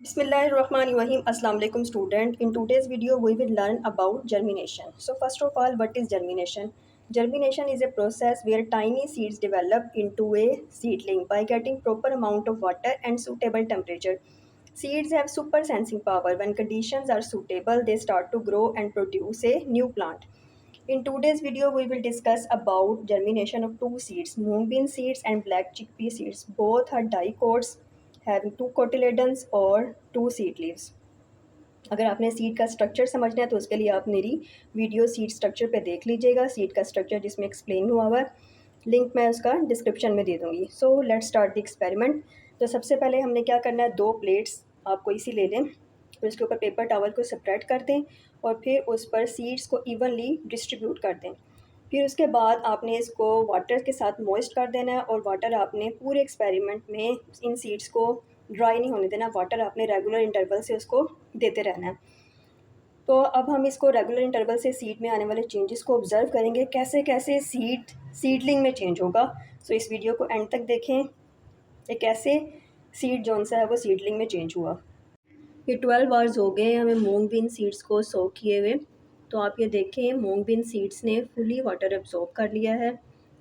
Bismillahirrahmanirrahim. Assalamu alaikum student. In today's video we will learn about germination. So first of all, what is germination? Germination is a process where tiny seeds develop into a seedling by getting proper amount of water and suitable temperature. Seeds have super sensing power. When conditions are suitable, they start to grow and produce a new plant. In today's video, we will discuss about germination of two seeds, mung bean seeds and black chickpea seeds. Both are dicots having two cotyledons और two seed leaves. अगर आपने seed का structure समझना है तो उसके लिए आप मेरी वीडियो सीड स्ट्रक्चर पे देख लीजिएगा। सीड का स्ट्रक्चर जिसमें एक्सप्लेन हुआ हुआ है, लिंक मैं उसका डिस्क्रिप्शन में दे दूँगी। So let's start the experiment. तो सबसे पहले हमने क्या करना है, दो प्लेट्स आप कोई सी ले लें, फिर उसके ऊपर पेपर टॉवल को स्प्रेड कर दें और फिर उस पर सीड्स को इवनली डिस्ट्रीब्यूट कर दें। फिर उसके बाद आपने इसको वाटर के साथ मॉइस्ट कर देना है और वाटर आपने पूरे एक्सपेरिमेंट में इन सीड्स को ड्राई नहीं होने देना। वाटर आपने रेगुलर इंटरवल से उसको देते रहना है। तो अब हम इसको रेगुलर इंटरवल से सीड में आने वाले चेंजेस को ऑब्ज़र्व करेंगे, कैसे कैसे सीडलिंग में चेंज होगा। सो इस वीडियो को एंड तक देखें कि कैसे सीड जौन सा है वो सीडलिंग में चेंज हुआ। ये 12 आवर्स हो गए हमें मूंग बीन सीड्स को सोक किए हुए। तो आप ये देखें, मूंग बीन सीड्स ने फुली वाटर एब्जॉर्ब कर लिया है,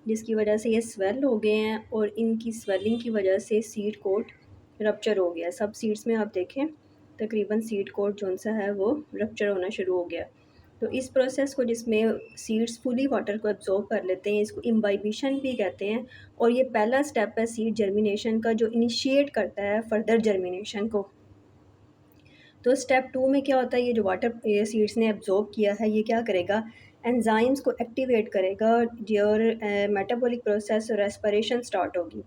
जिसकी वजह से ये स्वेल हो गए हैं और इनकी स्वेलिंग की वजह से सीड कोट रप्चर हो गया। सब सीड्स में आप देखें तकरीबन सीड कोट जौन सा है वो रप्चर होना शुरू हो गया। तो इस प्रोसेस को, जिसमें सीड्स फुली वाटर को एब्जॉर्ब कर लेते हैं, इसको इम्बाइबिशन भी कहते हैं। और ये पहला स्टेप है सीड जर्मिनेशन का, जो इनिशिएट करता है फर्दर जर्मिनेशन को। तो स्टेप 2 में क्या होता है, ये जो वाटर ये सीड्स ने एब्जॉर्ब किया है, ये क्या करेगा, एंजाइम्स को एक्टिवेट करेगा और मेटाबॉलिक प्रोसेस और रेस्पिरेशन स्टार्ट होगी।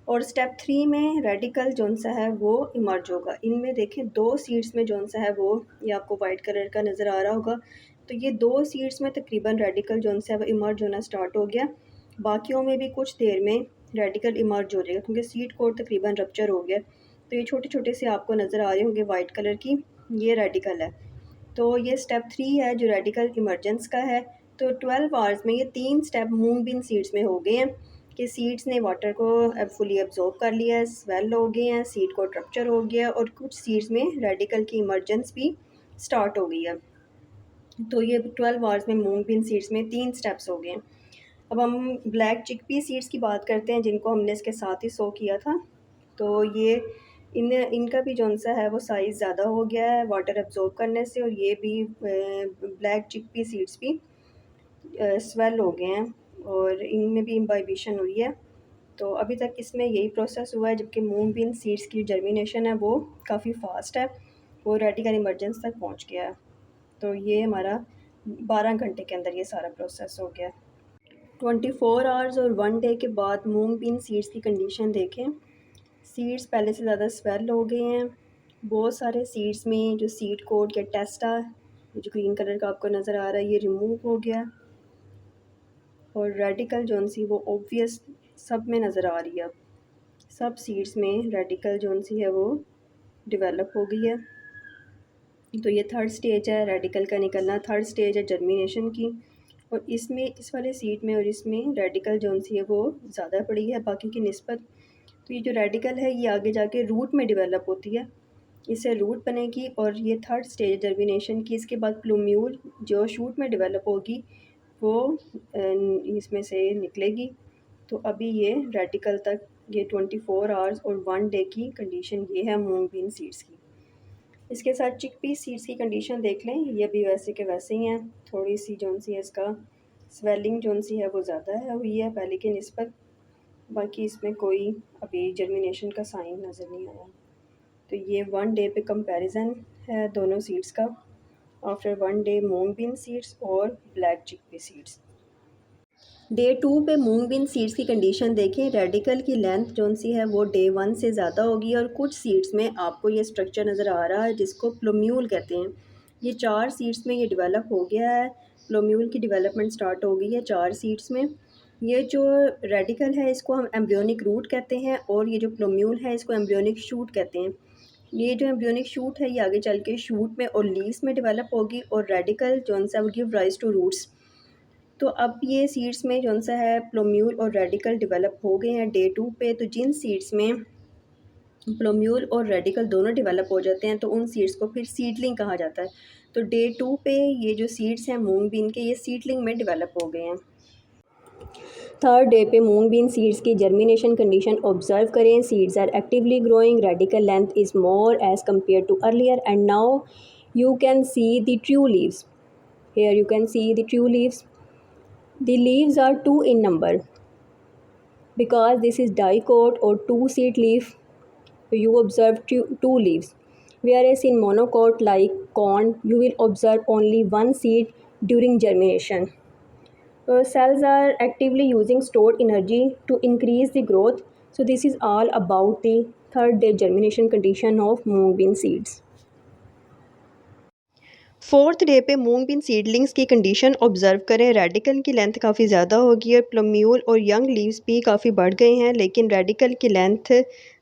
और स्टेप 3 में रेडिकल जौन सा है वो इमर्ज होगा। इनमें देखें दो सीड्स में जौन सा है वो, ये आपको वाइट कलर का नज़र आ रहा होगा। तो ये दो सीड्स में तकरीबन रेडिकल जौन सा है वो इमर्ज होना स्टार्ट हो गया। बाकियों में भी कुछ देर में रेडिकल इमर्ज हो जाएगा क्योंकि सीड कोट तकरीबन रप्चर हो गया। तो ये छोटे छोटे से आपको नज़र आ रहे होंगे वाइट कलर की, ये रेडिकल है। तो ये स्टेप 3 है जो रेडिकल इमरजेंस का है। तो 12 आवर्स में ये 3 स्टेप मूंग बीन सीड्स में हो गए हैं कि सीड्स ने वाटर को फुली एब्जॉर्ब कर लिया है, स्वेल हो गए हैं, सीड को रप्चर हो गया और कुछ सीड्स में रेडिकल की इमरजेंस भी स्टार्ट हो गई है। तो ये 12 आवर्स में मूंग बीन सीड्स में 3 स्टेप्स हो गए हैं। अब हम ब्लैक चिकपी सीड्स की बात करते हैं, जिनको हमने इसके साथ ही सो किया था। तो ये इनका भी जौन सा है वो साइज़ ज़्यादा हो गया है वाटर एब्जॉर्ब करने से, और ये भी ब्लैक चिकपी सीड्स भी स्वेल हो गए हैं और इनमें भी इम्बाइबिशन हुई है। तो अभी तक इसमें यही प्रोसेस हुआ है, जबकि मूंग बीन सीड्स की जर्मिनेशन है वो काफ़ी फास्ट है, वो रेडिकल इमरजेंस तक पहुंच गया है। तो ये हमारा 12 घंटे के अंदर ये सारा प्रोसेस हो गया। 24 आवर्स और 1 डे के बाद मूंग बीन सीड्स की कंडीशन देखें। सीड्स पहले से ज़्यादा स्वेल हो गए हैं। बहुत सारे सीड्स में जो सीड कोट या टेस्टा, जो ग्रीन कलर का आपको नज़र आ रहा है, ये रिमूव हो गया और रेडिकल जौन सी वो ऑब्वियस सब में नज़र आ रही है। सब सीड्स में रेडिकल जौन सी है वो डेवलप हो गई है। तो ये थर्ड स्टेज है रेडिकल का निकलना, थर्ड स्टेज है जर्मिनेशन की। और इसमें इस वाले सीड में और इसमें रेडिकल जौन सी है वो ज़्यादा पड़ी है बाकी की निस्बत। तो ये जो रेडिकल है ये आगे जाके रूट में डेवलप होती है, इससे रूट बनेगी और ये थर्ड स्टेज जर्मिनेशन की। इसके बाद प्लूम्यूल जो शूट में डेवलप होगी वो इसमें से निकलेगी। तो अभी ये रेडिकल तक ये 24 आवर्स और 1 डे की कंडीशन ये है मूंग बीन सीड्स की। इसके साथ चिकपी सीड्स की कंडीशन देख लें, ये भी वैसे के वैसे ही हैं। थोड़ी सी जौन सी है इसका स्वेलिंग जौन सी है वो ज़्यादा है हुई है पहले की निस्बत। बाकी इसमें कोई अभी जर्मिनेशन का साइन नज़र नहीं आया। तो ये 1 डे पे कंपैरिजन है दोनों सीड्स का, after 1 day moong bean seeds और ब्लैक चिकपी सीड्स। डे 2 पे मूंग बीन सीड्स की कंडीशन देखें। रेडिकल की लेंथ जौन सी है वो डे 1 से ज़्यादा होगी और कुछ सीड्स में आपको ये स्ट्रक्चर नज़र आ रहा है जिसको प्लूम्यूल कहते हैं। ये 4 सीड्स में ये डेवलप हो गया है, प्लूम्यूल की डेवलपमेंट स्टार्ट हो गई है 4 सीड्स में। ये जो रेडिकल है इसको हम एम्ब्रियोनिक रूट कहते हैं और ये जो प्लूम्यूल है इसको एम्ब्रियोनिक शूट कहते हैं। ये जो एम्ब्रियोनिक शूट है ये आगे चल के शूट में और लीव्स में डेवलप होगी और रेडिकल जौन सा वो गिव राइज टू रूट्स। तो अब ये सीड्स में जौन सा है प्लूम्यूल और रेडिकल डेवलप हो गए हैं डे 2 पे। तो जिन सीड्स में प्लोम्यूल और रेडिकल दोनों डेवलप हो जाते हैं तो उन सीड्स को फिर सीडलिंग कहा जाता है। तो डे 2 पे ये जो सीड्स हैं मूंग बीन के, ये सीडलिंग में डेवलप हो गए हैं। थर्ड डे पे मूंग बीन सीड्स की जर्मिनेशन कंडीशन ऑब्जर्व करें। Seeds are actively growing, radicle length is more as compare to earlier and now you can see the true leaves. Here you can see the true leaves. The leaves are two in number because this is dicot or two seed leaf. You observe two leaves, whereas in monocot like corn you will observe only one seed during germination. Cells are actively using stored energy to increase the growth. So this is all about the third day germination condition of mung bean seeds. Fourth day पे moong been seedlings की condition observe करें। Radical की length काफ़ी ज़्यादा होगी और plumule और young leaves भी काफ़ी बढ़ गए हैं, लेकिन रेडिकल की लेंथ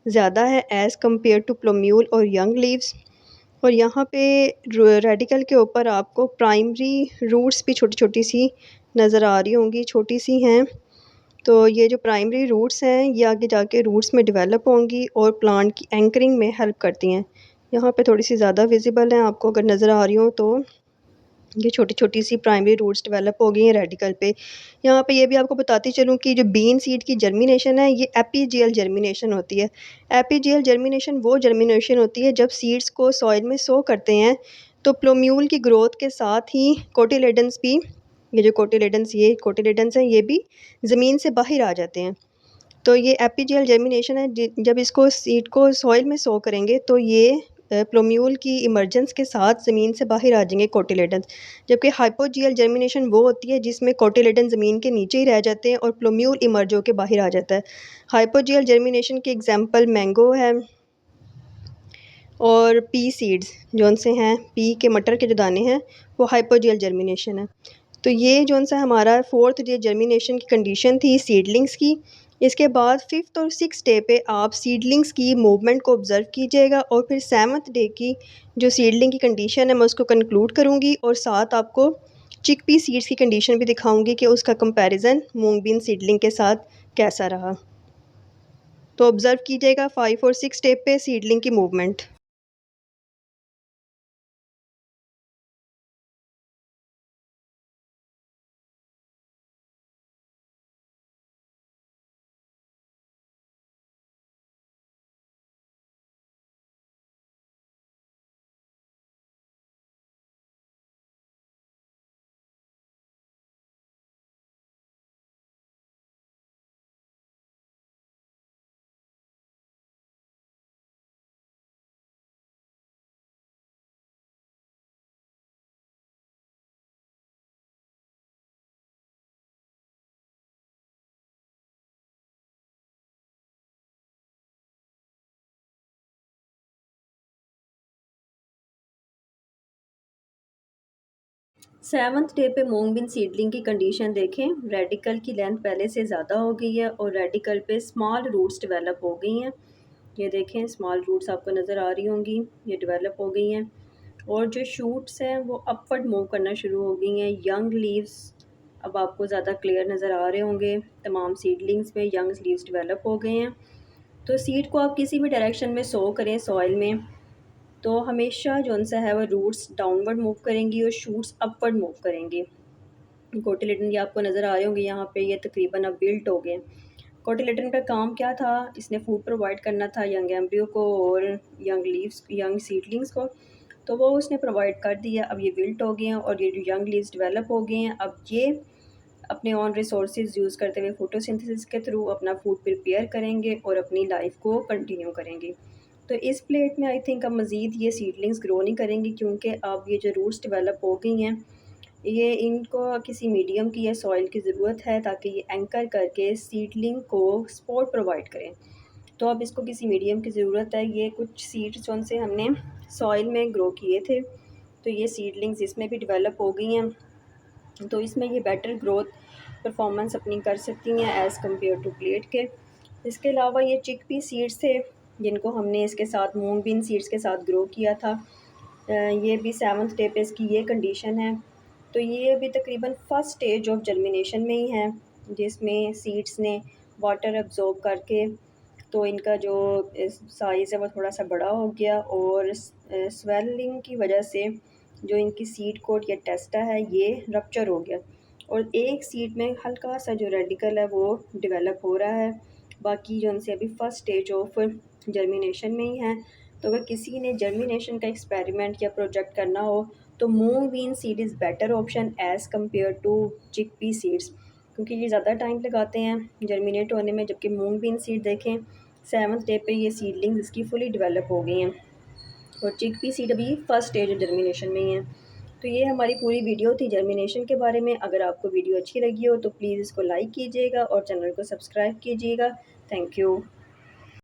ज़्यादा है एज़ कम्पेयर टू प्लम्यूल और यंग लीव्स। और यहाँ पे रेडिकल के ऊपर आपको प्राइमरी रूट्स भी छोटी छोटी सी नज़र आ रही होंगी, छोटी सी हैं। तो ये जो प्राइमरी रूट्स हैं ये आगे जाके रूट्स में डेवलप होंगी और प्लांट की एंकरिंग में हेल्प करती हैं। यहाँ पे थोड़ी सी ज़्यादा विजिबल हैं, आपको अगर नज़र आ रही हो तो ये छोटी छोटी सी प्राइमरी रूट्स डेवलप हो गई हैं रेडिकल पे। यहाँ पे ये भी आपको बताती चलूँ कि जो बीन सीड की जर्मिनेशन है ये एपीजियल जर्मिनेशन होती है। एपीजियल जर्मिनेशन वो जर्मिनेशन होती है जब सीड्स को सॉइल में सो करते हैं तो प्लोम्यूल की ग्रोथ के साथ ही कोटिलेडन्स भी, ये जो कोटिलेडन्स हैं ये भी ज़मीन से बाहर आ जाते हैं। तो ये एपीजियल जर्मिनेशन है, जब इसको सीड को सॉइल में सो करेंगे तो ये प्लोम्यूल की इमर्जेंस के साथ ज़मीन से बाहर आ जाएंगे कोटिलेडन्स। जबकि हाइपोजियल जर्मिनेशन वो होती है जिसमें कोटिलेडन ज़मीन के नीचे ही रह जाते हैं और प्लोम्यूल इमर्ज होकर बाहर आ जाता है। हाइपोजियल जर्मिनेशन की एग्जांपल मैंगो है और पी सीड्स जौन से हैं, पी के मटर के जो दाने हैं वो हाइपोजियल जर्मिनेशन है। तो ये जौन सा हमारा फोर्थ डे जर्मिनेशन की कंडीशन थी सीडलिंग्स की। इसके बाद फिफ्थ और सिक्स डे पे आप सीडलिंग्स की मूवमेंट को ऑब्ज़र्व कीजिएगा और फिर सेवन्थ डे की जो सीडलिंग की कंडीशन है मैं उसको कंक्लूड करूँगी और साथ आपको चिकपी सीड्स की कंडीशन भी दिखाऊँगी कि उसका कंपैरिजन मूंग बीन सीडलिंग के साथ कैसा रहा। तो ऑब्ज़र्व कीजिएगा 5 और 6 डे पे सीडलिंग की मूवमेंट। सेवन्थ डे पे मूंग बीन सीडलिंग की कंडीशन देखें। रेडिकल की लेंथ पहले से ज़्यादा हो गई है और रेडिकल पे स्मॉल रूट्स डेवलप हो गई हैं। ये देखें स्मॉल रूट्स आपको नज़र आ रही होंगी, ये डेवलप हो गई हैं और जो शूट्स हैं वो अपवर्ड मूव करना शुरू हो गई हैं। यंग लीव्स अब आपको ज़्यादा क्लियर नज़र आ रहे होंगे। तमाम सीडलिंग्स में यंग लीव्स डेवलप हो गए हैं। तो सीड को आप किसी भी डायरेक्शन में सो करें सॉइल में तो हमेशा जौन सा है वो रूट्स डाउनवर्ड मूव करेंगी और शूट्स अपवर्ड मूव करेंगी। कोटिलेडन ये आपको नज़र आ रहे होंगे यहाँ पे, ये तकरीबन अब बिल्ट हो गए। कोटिलेडन का काम क्या था, इसने फूड प्रोवाइड करना था यंग एम्ब्रियो को और यंग लीव्स, यंग सीडलिंग्स को, तो वो उसने प्रोवाइड कर दिया। अब ये बिल्ट हो गए हैं और ये जो यंग लीव्स डेवलप हो गए हैं अब ये अपने ऑन रिसोर्सेज यूज़ करते हुए फोटोसिंथेसिस के थ्रू अपना फूड प्रिपेयर करेंगे और अपनी लाइफ को कंटिन्यू करेंगे। तो इस प्लेट में आई थिंक अब मज़ीद ये सीडलिंग्स ग्रो नहीं करेंगी क्योंकि अब ये जो रूट्स डेवलप हो गई हैं ये इनको किसी मीडियम की या सॉइल की ज़रूरत है ताकि ये एंकर करके सीडलिंग को सपोर्ट प्रोवाइड करें। तो अब इसको किसी मीडियम की ज़रूरत है। ये कुछ सीड्स जो से हमने सॉइल में ग्रो किए थे तो ये सीडलिंग्स इसमें भी डेवलप हो गई हैं, तो इसमें ये बेटर ग्रोथ परफॉर्मेंस अपनी कर सकती हैं एज़ कम्पेयर टू प्लेट के। इसके अलावा ये चिकपी सीड्स थे जिनको हमने इसके साथ मूंग बीन सीड्स के साथ ग्रो किया था। ये भी सेवन्थ डे पे इसकी ये कंडीशन है। तो ये अभी तकरीबन फर्स्ट स्टेज ऑफ जर्मिनेशन में ही है जिसमें सीड्स ने वाटर अब्जॉर्ब करके तो इनका जो साइज़ है वो थोड़ा सा बड़ा हो गया और स्वेलिंग की वजह से जो इनकी सीड कोट या टेस्टा है ये रप्चर हो गया और एक सीड में हल्का सा जो रेडिकल है वो डेवलप हो रहा है। बाकी जो उनसे अभी फर्स्ट स्टेज ऑफ जर्मिनेशन में ही है। तो अगर किसी ने जर्मिनेशन का एक्सपेरिमेंट या प्रोजेक्ट करना हो तो moong bean seed is better option as compare to chickpea seeds, क्योंकि ये ज़्यादा टाइम लगाते हैं जर्मिनेट होने में, जबकि मूंग बीन सीड देखें 7th डे पे ये सीडलिंग्स इसकी फुली डेवलप हो गई हैं और चिकपी सीड अभी फर्स्ट स्टेज ऑफ जर्मिनेशन में ही है। तो ये हमारी पूरी वीडियो थी जर्मिनेशन के बारे में। अगर आपको वीडियो अच्छी लगी हो तो प्लीज़ इसको लाइक कीजिएगा और चैनल को सब्सक्राइब कीजिएगा। Thank you.